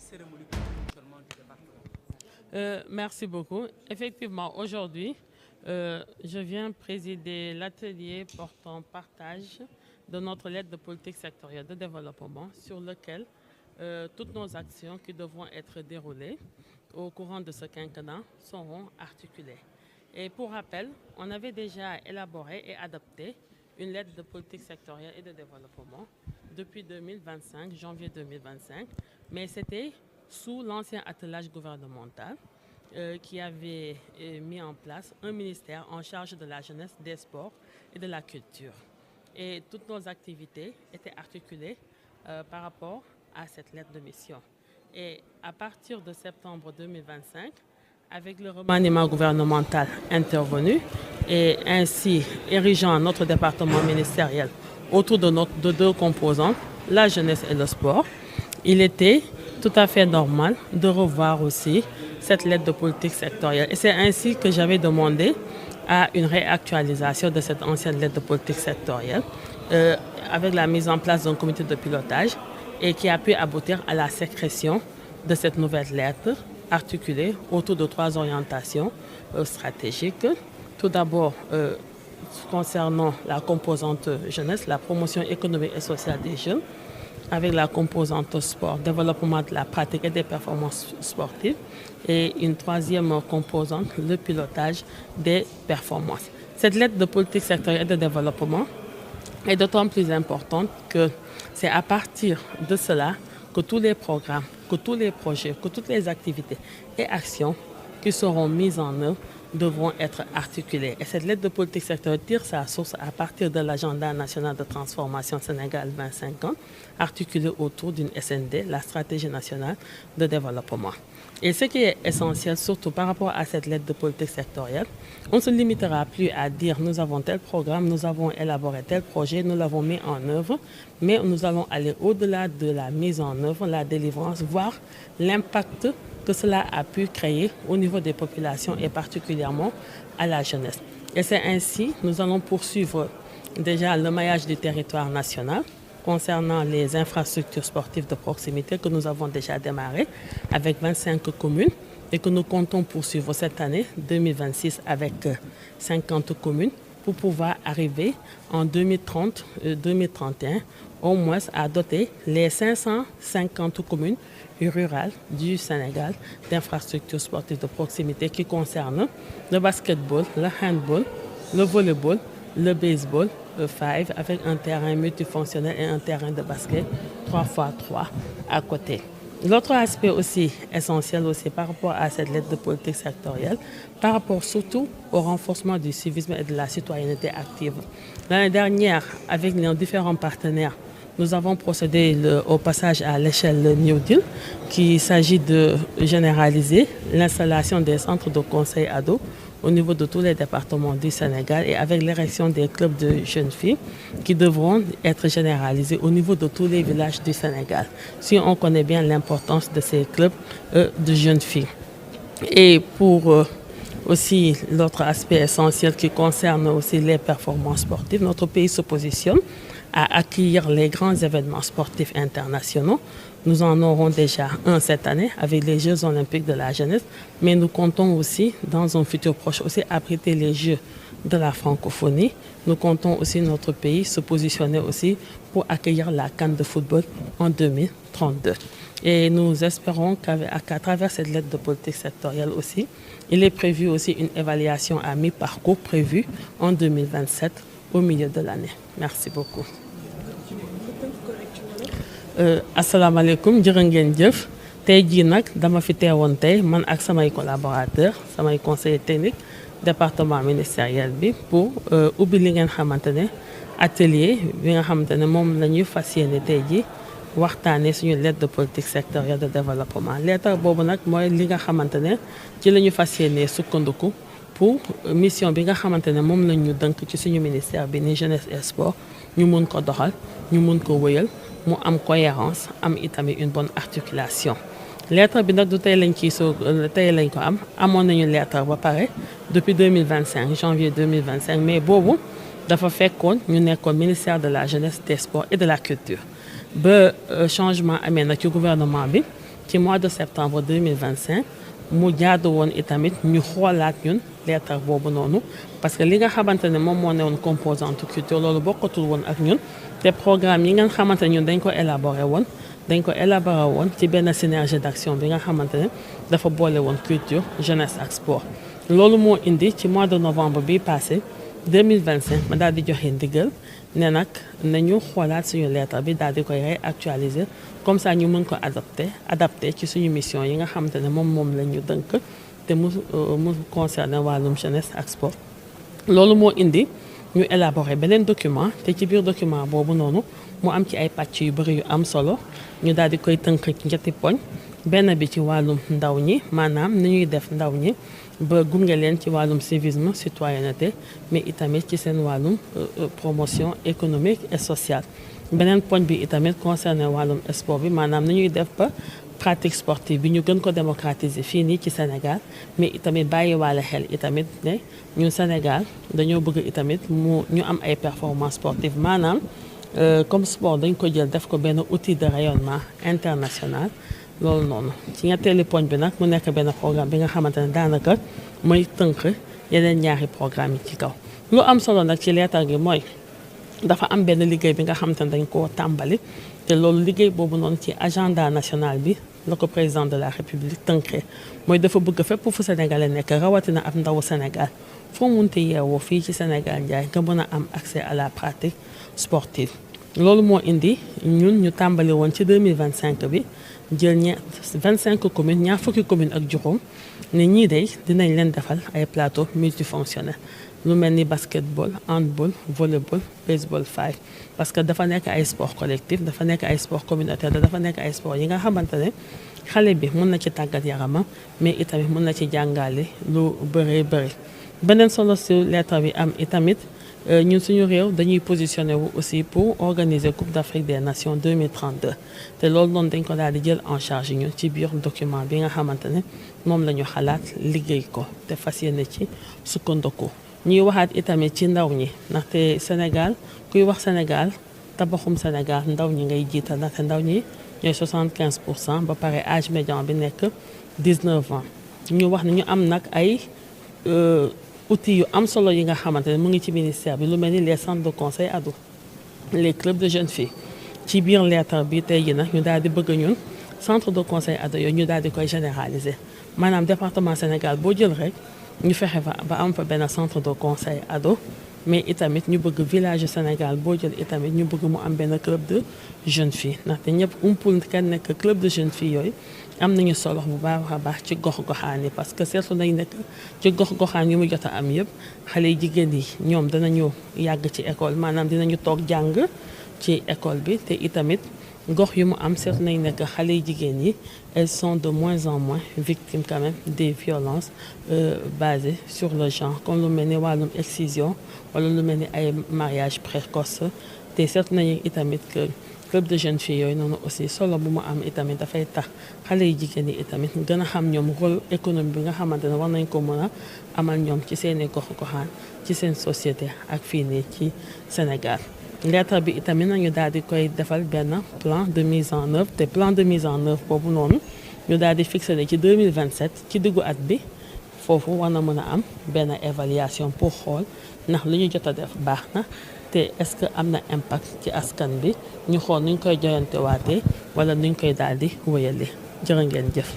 cérémonie pour le fonctionnement du département. Merci beaucoup. Effectivement, aujourd'hui, je viens présider l'atelier portant partage de notre lettre de politique sectorielle de développement sur lequel toutes nos actions qui devront être déroulées au courant de ce quinquennat seront articulées. Et pour rappel, on avait déjà élaboré et adopté une lettre de politique sectorielle et de développement depuis 2025, janvier 2025, mais c'était sous l'ancien attelage gouvernemental qui avait mis en place un ministère en charge de la jeunesse, des sports et de la culture. Et toutes nos activités étaient articulées par rapport à cette lettre de mission. Et à partir de septembre 2025, avec le remaniement gouvernemental intervenu et ainsi érigeant notre département ministériel autour de deux composantes, la jeunesse et le sport, il était tout à fait normal de revoir aussi cette lettre de politique sectorielle. Et c'est ainsi que j'avais demandé à une réactualisation de cette ancienne lettre de politique sectorielle avec la mise en place d'un comité de pilotage et qui a pu aboutir à la sécrétion de cette nouvelle lettre articulée autour de 3 orientations stratégiques. Tout d'abord, concernant la composante jeunesse, la promotion économique et sociale des jeunes, avec la composante sport, développement de la pratique et des performances sportives, et une troisième composante, le pilotage des performances. Cette lettre de politique sectorielle de développement est d'autant plus importante que c'est à partir de cela que tous les programmes, que tous les projets, que toutes les activités et actions qui seront mises en œuvre devront être articulées. Et cette lettre de politique sectorielle tire sa source à partir de l'agenda national de transformation Sénégal 2050, articulé autour d'une SND, la stratégie nationale de développement. Et ce qui est essentiel, surtout par rapport à cette lettre de politique sectorielle, on ne se limitera plus à dire nous avons tel programme, nous avons élaboré tel projet, nous l'avons mis en œuvre, mais nous allons aller au-delà de la mise en œuvre, la délivrance, voir l'impact que cela a pu créer au niveau des populations et particulièrement à la jeunesse. Et c'est ainsi, nous allons poursuivre déjà le maillage du territoire national concernant les infrastructures sportives de proximité que nous avons déjà démarré avec 25 communes et que nous comptons poursuivre cette année 2026 avec 50 communes pour pouvoir arriver en 2030-2031 au moins à doter les 550 communes rurales du Sénégal d'infrastructures sportives de proximité qui concernent le basketball, le handball, le volleyball, le baseball, le 5 avec un terrain multifonctionnel et un terrain de basket 3x3 à côté. L'autre aspect aussi essentiel aussi par rapport à cette lettre de politique sectorielle, par rapport surtout au renforcement du civisme et de la citoyenneté active. L'année dernière, avec nos différents partenaires, nous avons procédé au passage à l'échelle New Deal, qui s'agit de généraliser l'installation des centres de conseil ados au niveau de tous les départements du Sénégal et avec l'érection des clubs de jeunes filles qui devront être généralisés au niveau de tous les villages du Sénégal, si on connaît bien l'importance de ces clubs de jeunes filles. Et pour aussi l'autre aspect essentiel qui concerne aussi les performances sportives, notre pays se positionne à accueillir les grands événements sportifs internationaux. Nous en aurons déjà un cette année avec les Jeux olympiques de la jeunesse, mais nous comptons aussi, dans un futur proche, aussi abriter les Jeux de la francophonie. Nous comptons aussi notre pays se positionner aussi pour accueillir la CAN de football en 2032. Et nous espérons qu'à travers cette lettre de politique sectorielle aussi, il est prévu aussi une évaluation à mi-parcours prévue en 2027 au milieu de l'année. Merci beaucoup. Asalaamaaleykum jërë ngeen jëf tey jii nag dama fi teewoon tey man ak samay collaborateurs samay conseillers techniques département ministériel bi pour ubbi li ngeen xamante ne atelier bi nga xamante ne moom la ñuy fas yéene tey jii waxtaanee suñu lettre de politique sectorielle de développement lettre boobu nag mooy li nga xamante ne ci la ñu fas yéene sukkandiku pour mission bi nga xamante ne moom la ñu dënk ci suñu ministère bi ni jeunesse et sport ñu mun ko doxal ñu mun ko wëyal mu am cohérence am itamit une bonne articulation lettre bi nag du tey lañ ciy tey lañ ko am amoon nañu lettre ba pare depuis 2025 janvier 2025 mais boobu dafa fekkoon ñu nekkoon ministère de la jeunesse des sports et de la culture ba changement amee nag ci gouvernement bi ci mois de septembre 2025 mu jaadu woon itamit ñu xoolaat ñun lettre boobu noonu parce que li nga xamante ne moom moo ne woon composante culture loolu bokkatul woon ak ñun te programme yi nga xamante ne ñun dañ ko élaboré woon ci benn synergie d'action bi nga xamante ne dafa boole woon culture jeunesse ak sport loolu moo indi ci mois de novembre bi passé 2025 ma daal di joxe ndigal ne nag nañu xoolaat suñu lettre bi daal di koy réactualiser comme ça ñu mën ko adapté ci suñu mission yi nga xamante ne moom la ñu dënk te mu concerné wàllum jeunesse ak sport loolu moo indi ñu élaborer beneen document te ci biir document boobu noonu mu am ci ay pàcc yu bëri yu am solo ñu daal di koy tënk ci ñetti poñ benn bi ci wàllum ndaw ñi maanaam ni ñuy def ndaw ñi ba gunge leen ci wàllum civisme citoyenneté mais itamit ci seen wàllum promotion économique et sociale beneen poñ bi itamit concerné wàllum sport bi maanaam ni ñuy def ba pratique sportive bi ñu gën ko démocratiser fii nii ci Sénégal mais itamit bàyyiwaale xel itamit ne ñun Sénégal dañoo bëgg itamit ñu am ay performance sportive maanaam comme sport dañ ko jël def ko benn outil de rayonnement international loolu noonu ci ñetteeli poñ bi nag mu nekk benn programme bi nga xamante ne daanaka mooy tënk yeneen ñaari programme yi ci kaw lu am solo nag ci leetar gi mooy dafa am benn liggéey bi nga xamante ne dañ koo tàmbali te loolu liggéey boobu noonu ci agenda national bi la ko président de la république tënkee mooy dafa bëgg fépp fu sénégalais nekk rawatina ab ndawu Sénégal foo munti yeewoo fii ci Sénégal njaay nga mën a am accès à la pratique sportive loolu moo indi ñun ñu tàmbali woon ci 2025 bi jël 25 communes ñaar fukki communes ak juróom ne ñii day dinañ leen defal ay plateau multifonctionnel lu mel ni basketball handball volleyball baseball 5 parce que dafa nekk ay sport collectif dafa nekk ay sport communautaire dafa nekk ay sport yi nga xamante ne xale bi mën na ci tàggat yaramam mais itamit mën na ci jàngale lu bëree bëri beneen solo si lettre bi am itamit ñun suñu réew dañuy positionné wu aussi pour organiser Coupe d'Afrique des Nations 2032 te loolu noonu dañ ko daal di jël en charge ñun ci biir document bi nga xamante ne moom la ñu xalaat liggéey ko te fas yéene ci sukkandiku ñuy waxaat itamit ci ndaw ñi ndaxte Sénégal kuy wax Sénégal tabaxum Sénégal ndaw ñi ngay jiital ndaxte ndaw ñi ñooy 75% ba pare âge médian bi nekk 19 ans ñu wax ne ñu am nag ay outils yu am solo yi nga xamante ne mu ngi ci ministère bi lu mel ni les centres de conseil ado les clubs de jeunes filles ci biir lettre bi tey ji nag ñu daal di bëgg ñun centre de conseil ado yooyu ñu daal di koy généraliser maanaam département Sénégal boo jël rek ñu fexe fa ba am fa benn centre de conseil ado mais itamit ñu bëgg village Sénégal boo jël itamit ñu bëgg mu am benn club de jeunes filles ndaxte ñëpp umpul kenn nekk club de jeunes filles yooyu am nañu solo bu baax a baax ci gox-goxaan yi parce que seetlu nañ nekk ci gox-goxaan yi mu jot a am yëpp xale yi jigéen yi ñoom danañu yàgg ci école maanaam dinañu toog jàng ci école bi te itamit gox yu mu am seetlu nañ nekk xale yi jigéen yi elles sont de moins en moins victimes quand même des violences basées sur le genre comme lu mel ni wàllum excision wala lu mel ni ay mariage précoce te seetlu nañu itamit que club de jeunes filles yooyu noonu aussi solo bu mu am itamit dafay tax xale yi jigéen yi itamit gën a xam ñoom rôle économique bi nga xamante ne war nañ ko mën a amal ñoom ci seeni gox-goxaan ci seen société ak fii nii ci Sénégal lettre bi itamit nañu daal di koy defal benn plan de mise en œuvre te plan de mise en œuvre boobu noonu ñu daal di fixé ci 2027 ci diggu at bi foofu war na mën a am benn évaluation pour xool ndax li ñu jot a def baax na te est-ce que am na impact ci askan bi ñu xool nuñ koy joyantewaatee wala nuñ koy daal di wéyale jërë ngeen jëf.